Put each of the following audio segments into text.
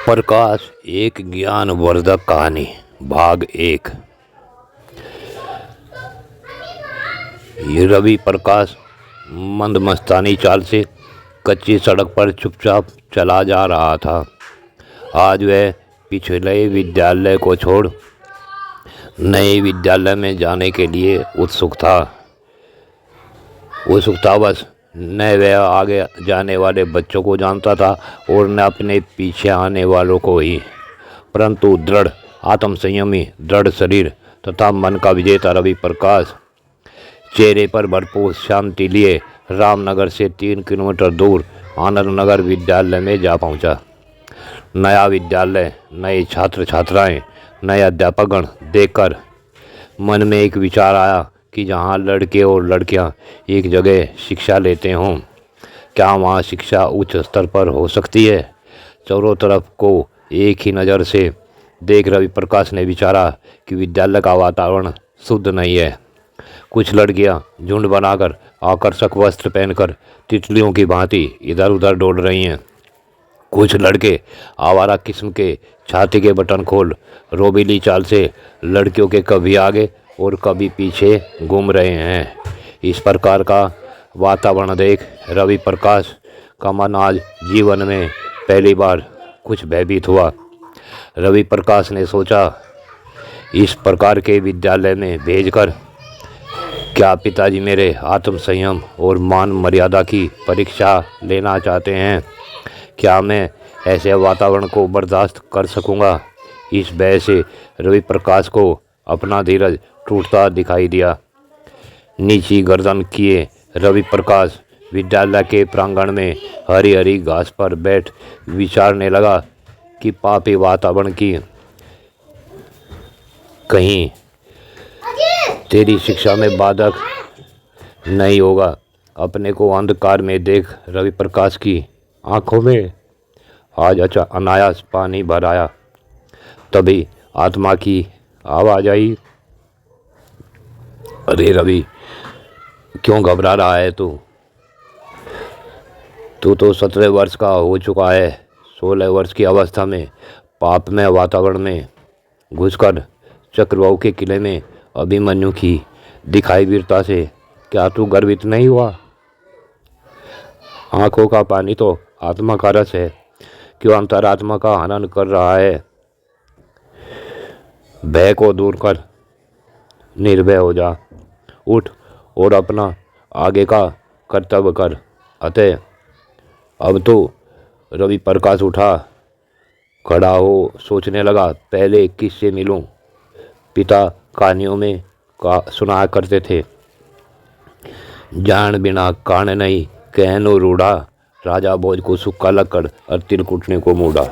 प्रकाश एक ज्ञानवर्धक कहानी भाग 1। रवि प्रकाश मंदमस्तानी चाल से कच्ची सड़क पर चुपचाप चला जा रहा था। आज वह पिछले विद्यालय को छोड़ नए विद्यालय में जाने के लिए उत्सुक था। बस न वह आगे जाने वाले बच्चों को जानता था और न अपने पीछे आने वालों को ही, परंतु दृढ़ आत्मसंयमी, दृढ़ शरीर तथा मन का विजेता रवि प्रकाश चेहरे पर भरपूर शांति लिए रामनगर से 3 किलोमीटर दूर आनंद नगर विद्यालय में जा पहुंचा। नया विद्यालय, नए छात्र छात्राएं, नए अध्यापकगण देखकर मन में एक विचार आया कि जहाँ लड़के और लड़कियाँ एक जगह शिक्षा लेते हों, क्या वहाँ शिक्षा उच्च स्तर पर हो सकती है। चारों तरफ को एक ही नज़र से देख रवि प्रकाश ने विचारा कि विद्यालय का वातावरण शुद्ध नहीं है। कुछ लड़कियाँ झुंड बनाकर आकर्षक वस्त्र पहनकर तितलियों की भांति इधर उधर दौड़ रही हैं। कुछ लड़के आवारा किस्म के छाती के बटन खोल रोबीली चाल से लड़कियों के कभी आगे और कभी पीछे घूम रहे हैं। इस प्रकार का वातावरण देख रवि प्रकाश का मन आज जीवन में पहली बार कुछ भयभीत हुआ। रवि प्रकाश ने सोचा, इस प्रकार के विद्यालय में भेजकर क्या पिताजी मेरे आत्मसंयम और मान मर्यादा की परीक्षा लेना चाहते हैं? क्या मैं ऐसे वातावरण को बर्दाश्त कर सकूंगा? इस भय से रवि प्रकाश को अपना धीरज टूटता दिखाई दिया। नीची गर्दन किए रवि प्रकाश विद्यालय के प्रांगण में हरी हरी घास पर बैठ विचारने लगा कि पापी वातावरण की कहीं तेरी शिक्षा में बाधक नहीं होगा। अपने को अंधकार में देख रवि प्रकाश की आंखों में आज अनायास पानी भर आया। तभी आत्मा की आवाज़ आई, अरे रवि, क्यों घबरा रहा है तू? तू तो 17 वर्ष का हो चुका है। 16 वर्ष की अवस्था में पापमय वातावरण में घुसकर चक्रवाऊ के किले में अभिमन्यु की दिखाई वीरता से क्या तू गर्वित नहीं हुआ? आंखों का पानी तो आत्मा का रस है, क्यों अंतरात्मा का हनन कर रहा है? भय को दूर कर निर्भय हो जा, उठ और अपना आगे का कर्तव्य कर। अतः अब तो रवि प्रकाश उठा, खड़ा हो सोचने लगा, पहले किससे मिलूं? पिता कहानियों में सुनाया करते थे, जान बिना कान नहीं कहनो रूढ़ा, राजा भोज को सुक्का लकड़ और तिल कुटने को मूढ़ा।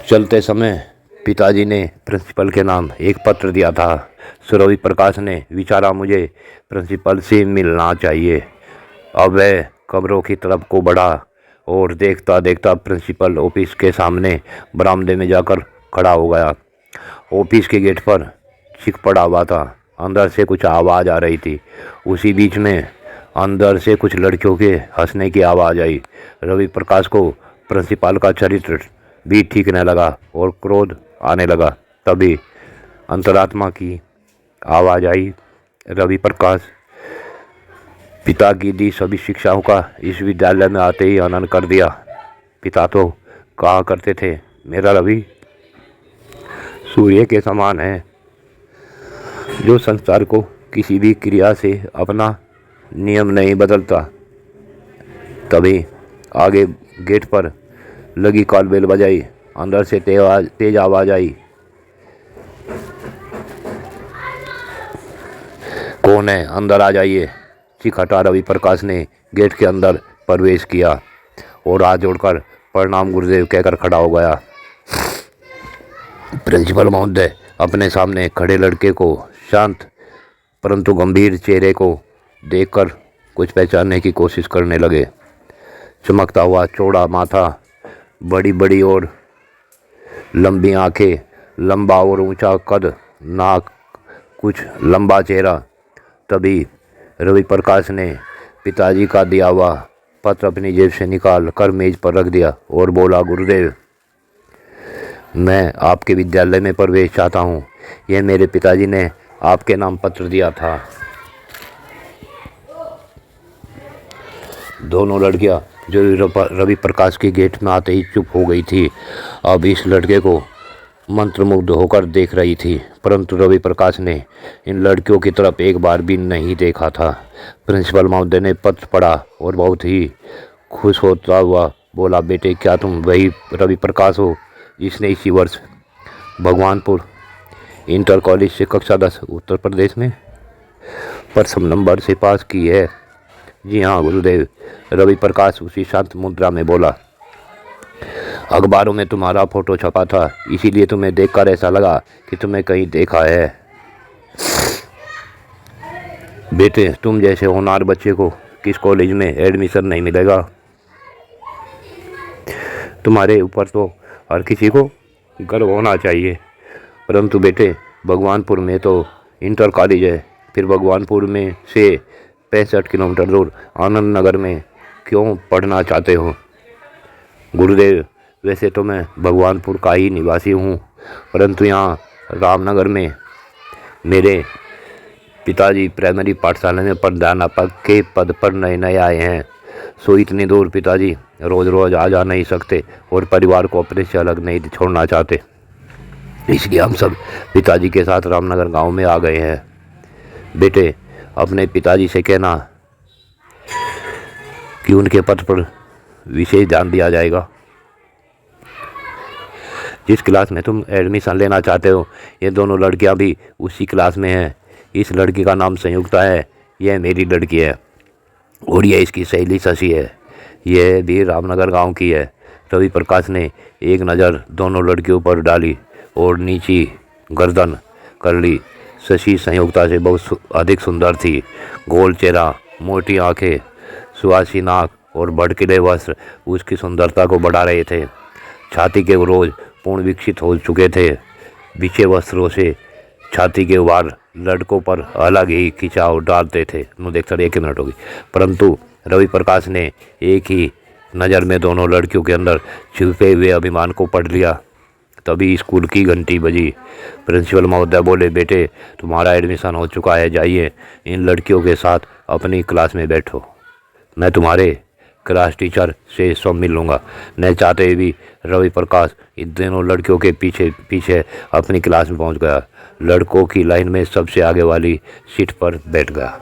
चलते समय पिताजी ने प्रिंसिपल के नाम एक पत्र दिया था। रवि प्रकाश ने विचारा, मुझे प्रिंसिपल से मिलना चाहिए। अब वह कमरों की तरफ को बढ़ा और देखता देखता प्रिंसिपल ऑफिस के सामने बरामदे में जाकर खड़ा हो गया। ऑफिस के गेट पर चिक पड़ा हुआ था। अंदर से कुछ आवाज़ आ रही थी। उसी बीच में अंदर से कुछ लड़कियों के हंसने की आवाज़ आई। रवि प्रकाश को प्रिंसिपल का चरित्र भी ठीक न लगा और क्रोध आने लगा। तभी अंतरात्मा की आवाज़ आई, रवि प्रकाश, पिता की दी सभी शिक्षाओं का इस विद्यालय में आते ही हनन कर दिया। पिता तो कहा करते थे, मेरा रवि सूर्य के समान है, जो संसार को किसी भी क्रिया से अपना नियम नहीं बदलता। तभी आगे गेट पर लगी कॉल बेल बजाई। अंदर से तेज आवाज़ आई, कौन है? अंदर आ जाइए। चीख हटा रवि प्रकाश ने गेट के अंदर प्रवेश किया और हाथ जोड़कर प्रणाम गुरुदेव कहकर खड़ा हो गया। प्रिंसिपल महोदय अपने सामने खड़े लड़के को शांत परंतु गंभीर चेहरे को देखकर कुछ पहचानने की कोशिश करने लगे। चमकता हुआ चौड़ा माथा, बड़ी बड़ी और लंबी आंखें, लंबा और ऊंचा कद, नाक, कुछ लंबा चेहरा। तभी रवि प्रकाश ने पिताजी का दिया हुआ पत्र अपनी जेब से निकाल कर मेज पर रख दिया और बोला, गुरुदेव, मैं आपके विद्यालय में प्रवेश चाहता हूँ। यह मेरे पिताजी ने आपके नाम पत्र दिया था। दोनों लड़कियां जो रवि प्रकाश के गेट में आते ही चुप हो गई थी, अब इस लड़के को मंत्रमुग्ध होकर देख रही थी। परंतु रवि प्रकाश ने इन लड़कियों की तरफ एक बार भी नहीं देखा था। प्रिंसिपल महोदय ने पत्र पढ़ा और बहुत ही खुश होता हुआ बोला, बेटे, क्या तुम वही रवि प्रकाश हो जिसने इसी वर्ष भगवानपुर इंटर कॉलेज से कक्षा 10 उत्तर प्रदेश में प्रथम नंबर से पास की है? जी हाँ गुरुदेव, रवि प्रकाश उसी शांत मुद्रा में बोला। अखबारों में तुम्हारा फोटो छपा था, इसीलिए तुम्हें देखकर ऐसा लगा कि तुम्हें कहीं देखा है। बेटे, तुम जैसे होनहार बच्चे को किस कॉलेज में एडमिशन नहीं मिलेगा? तुम्हारे ऊपर तो हर किसी को गर्व होना चाहिए। परंतु बेटे, भगवानपुर में तो इंटर कॉलेज है, फिर भगवानपुर में से 65 किलोमीटर दूर आनंद नगर में क्यों पढ़ना चाहते हो? गुरुदेव, वैसे तो मैं भगवानपुर का ही निवासी हूँ, परंतु यहाँ रामनगर में मेरे पिताजी प्राइमरी पाठशाला में प्रधानाध्यापक के पद पर नए नए आए हैं, सो इतनी दूर पिताजी रोज़ रोज़ आ जा नहीं सकते और परिवार को अपने से अलग नहीं छोड़ना चाहते। इसलिए हम सब पिताजी के साथ रामनगर गांव में आ गए हैं। बेटे, अपने पिताजी से कहना कि उनके पद पर विशेष ध्यान दिया जाएगा। जिस क्लास में तुम एडमिशन लेना चाहते हो, ये दोनों लड़कियां भी उसी क्लास में हैं। इस लड़की का नाम संयुक्ता है, यह मेरी लड़की है, और यह इसकी सहेली शशि है, यह भी रामनगर गांव की है। रवि प्रकाश ने एक नज़र दोनों लड़कियों पर डाली और नीची गर्दन कर ली। शशि संयुक्ता से बहुत अधिक सुंदर थी। गोल चेहरा, मोटी आंखें, सुहासी नाक और भड़कीले वस्त्र उसकी सुंदरता को बढ़ा रहे थे। छाती के रोज पूर्ण विकसित हो चुके थे। बिछे वस्त्रों से छाती के वार लड़कों पर अलग ही खिंचाव डालते थे। देख सर, 1 मिनट होगी। परंतु रवि प्रकाश ने एक ही नज़र में दोनों लड़कियों के अंदर छिपे हुए अभिमान को पढ़ लिया। तभी स्कूल की घंटी बजी। प्रिंसिपल महोदय बोले, बेटे, तुम्हारा एडमिशन हो चुका है, जाइए इन लड़कियों के साथ अपनी क्लास में बैठो। मैं तुम्हारे क्लास टीचर से सब मिल लूँगा। न चाहते भी रवि प्रकाश इन दोनों लड़कियों के पीछे पीछे अपनी क्लास में पहुँच गया। लड़कों की लाइन में सबसे आगे वाली सीट पर बैठ गया।